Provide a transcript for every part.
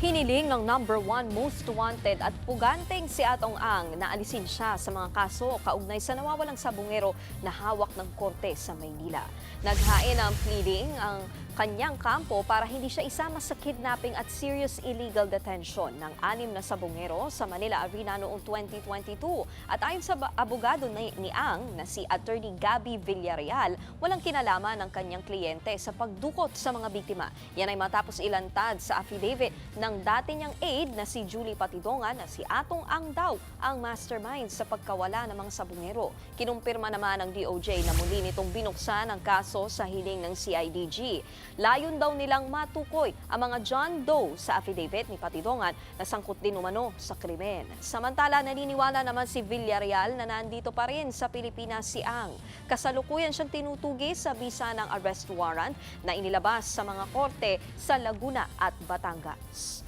Hiniling ng #1 most wanted at puganteng si Atong Ang na alisin siya sa mga kaso kaugnay sa nawawalang sabungero na hawak ng korte sa Maynila. Naghain ng pleading ang kanyang kampo para hindi siya isama sa kidnapping at serious illegal detention ng 6 na sabungero sa Manila Arena noong 2022. At ayon sa abogado ni Ang na si Attorney Gabby Villarreal, walang kinalaman ng kanyang kliyente sa pagdukot sa mga biktima. Yan ay matapos ilantad sa affidavit ng dati niyang aide na si Julie Patidongan na si Atong Ang daw ang mastermind sa pagkawala ng mga sabungero. Kinumpirma naman ng DOJ na muli nitong binuksan ang kaso sa hiling ng CIDG. Layon daw nilang matukoy ang mga John Doe sa affidavit ni Patidongan na sangkot din umano sa krimen. Samantala, naniniwala naman si Villarreal na nandito pa rin sa Pilipinas si Ang. Kasalukuyan siyang tinutugi sa bisa ng arrest warrant na inilabas sa mga korte sa Laguna at Batangas.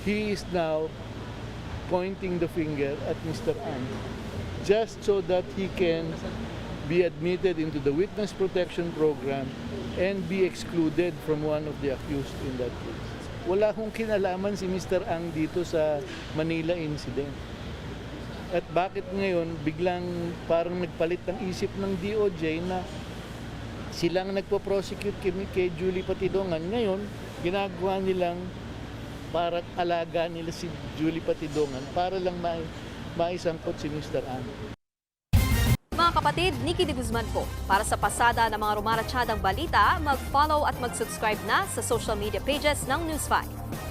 He is now pointing the finger at Mr. Ang just so that he can be admitted into the witness protection program and be excluded from one of the accused in that case. Wala akong kinalaman si Mr. Ang dito sa Manila incident. At bakit ngayon biglang parang nagpalit ng isip ng DOJ na silang nagpo-prosecute kay Julie Patidongan. Ngayon, ginagawa nilang para alaga nila si Julie Patidongan para lang maisangkot si Mr. Ang. Mga kapatid, Nikki de Guzman po. Para sa pasada ng mga rumaratsyadang balita, mag-follow at mag-subscribe na sa social media pages ng News 5.